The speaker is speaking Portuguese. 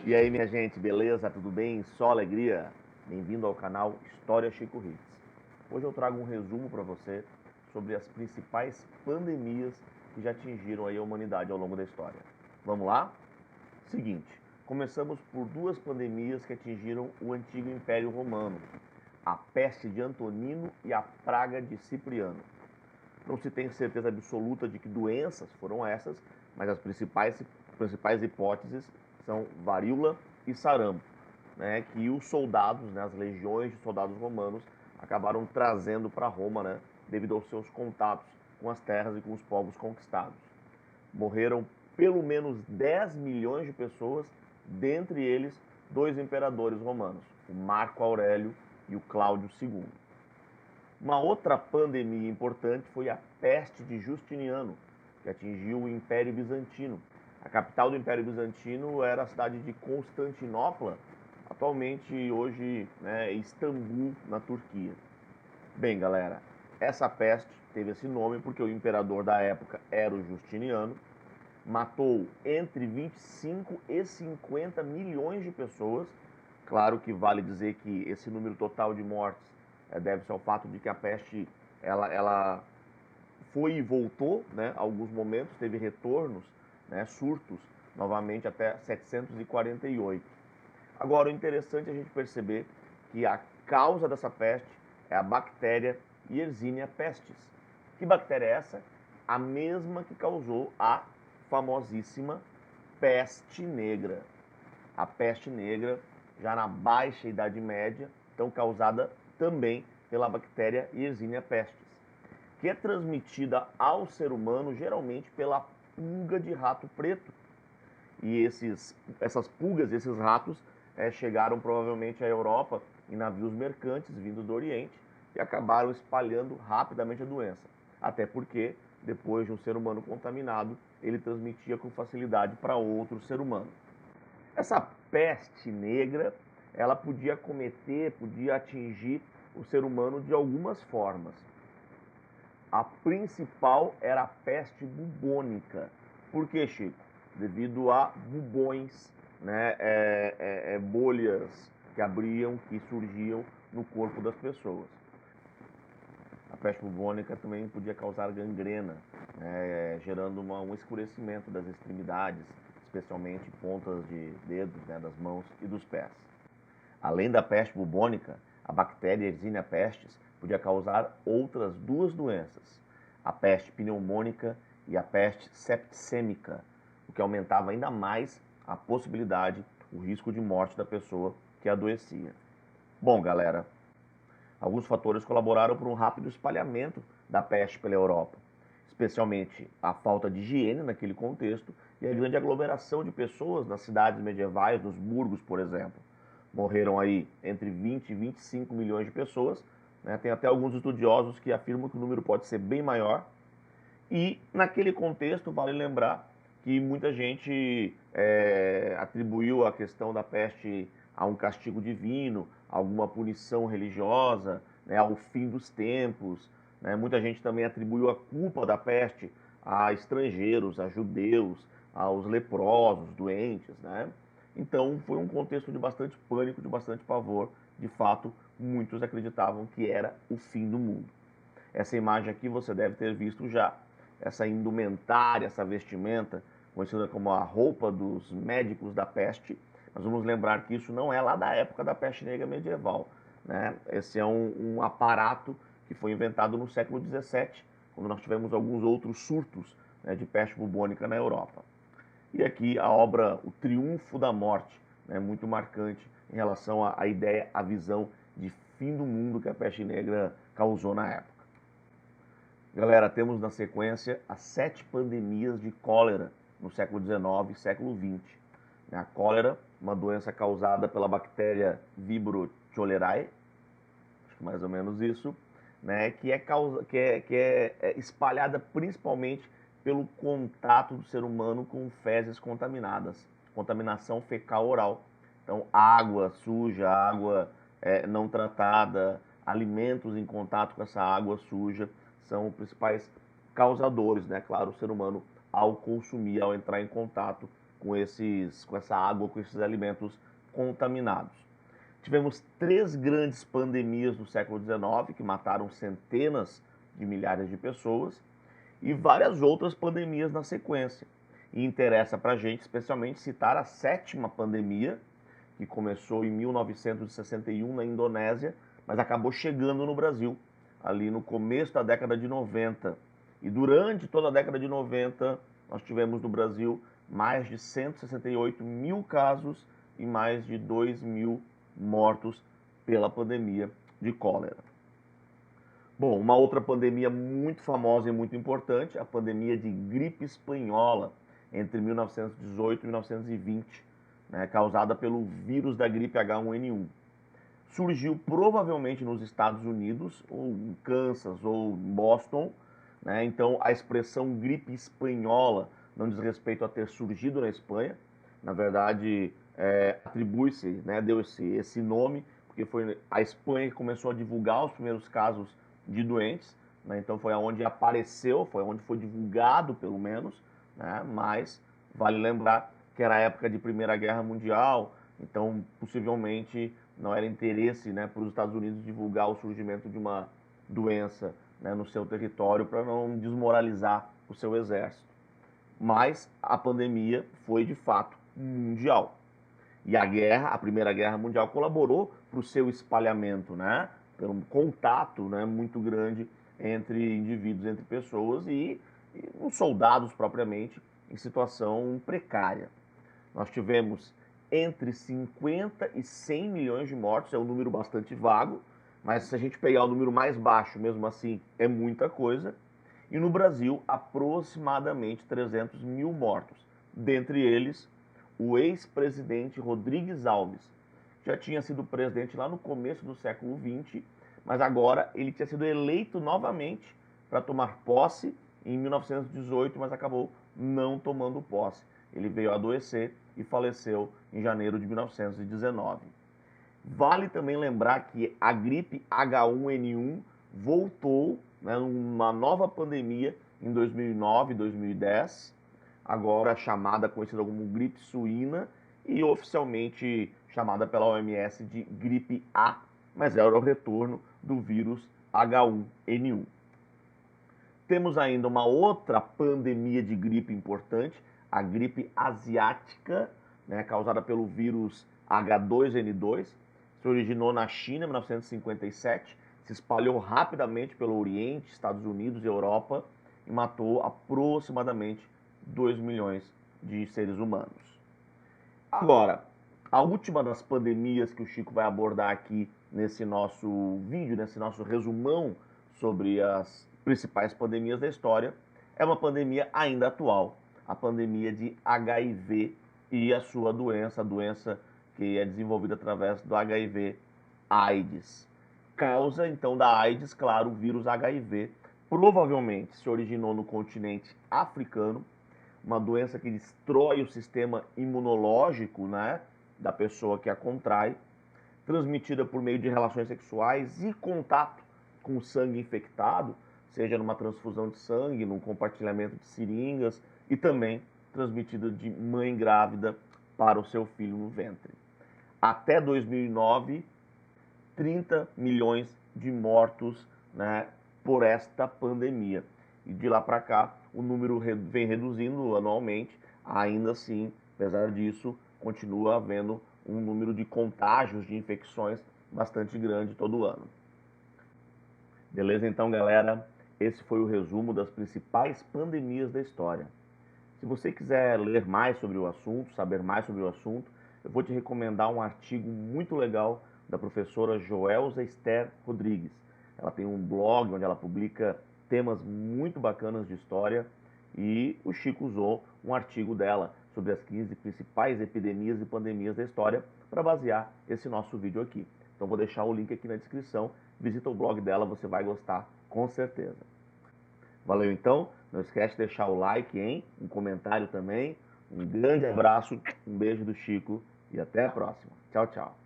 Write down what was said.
E aí, minha gente, beleza? Tudo bem? Só alegria? Bem-vindo ao canal História Chico Hits. Hoje eu trago um resumo para você sobre as principais pandemias que já atingiram aí a humanidade ao longo da história. Vamos lá? Seguinte, começamos por duas pandemias que atingiram o antigo Império Romano, a peste de Antonino e a praga de Cipriano. Não se tem certeza absoluta de que doenças foram essas, mas as principais hipóteses são varíola e sarampo, né, que os soldados, né, as legiões de soldados romanos, acabaram trazendo para Roma, né, devido aos seus contatos com as terras e com os povos conquistados. Morreram pelo menos 10 milhões de pessoas, dentre eles dois imperadores romanos, o Marco Aurélio e o Cláudio II. Uma outra pandemia importante foi a peste de Justiniano, que atingiu o Império Bizantino. A capital do Império Bizantino era a cidade de Constantinopla, atualmente hoje, né, Istambul, na Turquia. Bem, galera, essa peste teve esse nome porque o imperador da época era o Justiniano, matou entre 25 e 50 milhões de pessoas. Claro que vale dizer que esse número total de mortes deve-se ao fato de que a peste ela foi e voltou, né, alguns momentos, teve retornos, né, surtos, novamente até 748. Agora, o interessante é a gente perceber que a causa dessa peste é a bactéria Yersinia pestis. Que bactéria é essa? A mesma que causou a famosíssima peste negra. A peste negra, já na baixa Idade Média, então causada também pela bactéria Yersinia pestis, que é transmitida ao ser humano geralmente pela pulga de rato preto. E essas pulgas, esses ratos, chegaram provavelmente à Europa em navios mercantes vindos do Oriente e acabaram espalhando rapidamente a doença. Até porque, depois de um ser humano contaminado, ele transmitia com facilidade para outro ser humano. Essa peste negra, ela podia atingir o ser humano de algumas formas. A principal era a peste bubônica. Por que, Chico? Devido a bubões, né, bolhas que abriam, que surgiam no corpo das pessoas. A peste bubônica também podia causar gangrena, né, gerando um escurecimento das extremidades, especialmente pontas de dedos, né, das mãos e dos pés. Além da peste bubônica, a bactéria Yersinia pestis podia causar outras duas doenças, a peste pneumônica e a peste septicêmica, o que aumentava ainda mais a possibilidade, o risco de morte da pessoa que adoecia. Bom, galera, alguns fatores colaboraram para um rápido espalhamento da peste pela Europa, especialmente a falta de higiene naquele contexto e a grande aglomeração de pessoas nas cidades medievais, nos burgos, por exemplo. Morreram aí entre 20 e 25 milhões de pessoas, né? Tem até alguns estudiosos que afirmam que o número pode ser bem maior. E naquele contexto, vale lembrar que muita gente atribuiu a questão da peste a um castigo divino, a alguma punição religiosa, né, ao fim dos tempos. Né? Muita gente também atribuiu a culpa da peste a estrangeiros, a judeus, aos leprosos, doentes. Né? Então foi um contexto de bastante pânico, de bastante pavor. De fato, muitos acreditavam que era o fim do mundo. Essa imagem aqui você deve ter visto já. Essa indumentária, essa vestimenta, conhecida como a roupa dos médicos da peste. Nós vamos lembrar que isso não é lá da época da peste negra medieval. Né? Esse é um aparato que foi inventado no século XVII, quando nós tivemos alguns outros surtos, né, de peste bubônica na Europa. E aqui a obra O Triunfo da Morte, né, muito marcante em relação à ideia, à visão de fim do mundo que a peste negra causou na época. Galera, temos na sequência as 7 pandemias de cólera no século XIX e século XX. A cólera, uma doença causada pela bactéria Vibrio cholerae, acho que mais ou menos isso, né, que é espalhada principalmente pelo contato do ser humano com fezes contaminadas, contaminação fecal oral. Então, água suja, água não tratada, alimentos em contato com essa água suja são os principais causadores, né? Claro, o ser humano, ao consumir, ao entrar em contato com essa água, com esses alimentos contaminados. Tivemos 3 grandes pandemias do século XIX, que mataram centenas de milhares de pessoas, e várias outras pandemias na sequência. E interessa para a gente, especialmente, citar a 7ª pandemia, que começou em 1961 na Indonésia, mas acabou chegando no Brasil, ali no começo da década de 90. E durante toda a década de 90, nós tivemos no Brasil mais de 168 mil casos e mais de 2 mil mortos pela pandemia de cólera. Bom, uma outra pandemia muito famosa e muito importante, a pandemia de gripe espanhola, entre 1918 e 1920, né, causada pelo vírus da gripe H1N1. Surgiu provavelmente nos Estados Unidos, ou em Kansas, ou em Boston, né? Então a expressão gripe espanhola não diz respeito a ter surgido na Espanha, na verdade atribui-se, né, deu esse nome, porque foi a Espanha que começou a divulgar os primeiros casos de doentes, né? Então foi onde apareceu, foi onde foi divulgado pelo menos, né? Mas vale lembrar que era a época de Primeira Guerra Mundial, então possivelmente não era interesse, né, para os Estados Unidos divulgar o surgimento de uma doença, né, no seu território para não desmoralizar o seu exército. Mas a pandemia foi de fato mundial. E a Primeira Guerra Mundial colaborou para o seu espalhamento, né, pelo contato, né, muito grande entre indivíduos, entre pessoas e os soldados propriamente em situação precária. Nós tivemos entre 50 e 100 milhões de mortos, é um número bastante vago, mas se a gente pegar o número mais baixo, mesmo assim, é muita coisa. E no Brasil, aproximadamente 300 mil mortos. Dentre eles, o ex-presidente Rodrigues Alves. Já tinha sido presidente lá no começo do século XX, mas agora ele tinha sido eleito novamente para tomar posse em 1918, mas acabou não tomando posse. Ele veio a adoecer e faleceu em janeiro de 1919. Vale também lembrar que a gripe H1N1 voltou, né, numa nova pandemia em 2009 e 2010, agora conhecida como gripe suína e oficialmente chamada pela OMS de gripe A, mas era o retorno do vírus H1N1. Temos ainda uma outra pandemia de gripe importante, a gripe asiática, né, causada pelo vírus H2N2, se originou na China em 1957, se espalhou rapidamente pelo Oriente, Estados Unidos e Europa e matou aproximadamente 2 milhões de seres humanos. Agora, a última das pandemias que o Chico vai abordar aqui nesse nosso vídeo, nesse nosso resumão sobre as principais pandemias da história, é uma pandemia ainda atual, a pandemia de HIV e a sua doença, a doença que é desenvolvida através do HIV/AIDS. Causa, então, da AIDS, claro, o vírus HIV, provavelmente se originou no continente africano, uma doença que destrói o sistema imunológico, né, da pessoa que a contrai, transmitida por meio de relações sexuais e contato com o sangue infectado, seja numa transfusão de sangue, num compartilhamento de seringas e também transmitida de mãe grávida para o seu filho no ventre. Até 2009, 30 milhões de mortos, né, por esta pandemia. E de lá para cá, o número vem reduzindo anualmente, ainda assim, apesar disso, continua havendo um número de contágios, de infecções bastante grande todo ano. Beleza? Então, galera, esse foi o resumo das principais pandemias da história. Se você quiser ler mais sobre o assunto, saber mais sobre o assunto, eu vou te recomendar um artigo muito legal da professora Joelza Esther Rodrigues. Ela tem um blog onde ela publica temas muito bacanas de história e o Chico usou um artigo dela sobre as 15 principais epidemias e pandemias da história para basear esse nosso vídeo aqui. Então vou deixar o link aqui na descrição, visita o blog dela, você vai gostar com certeza. Valeu então, não esquece de deixar o like, hein? Um comentário também. Um grande abraço, um beijo do Chico e até a próxima. Tchau, tchau.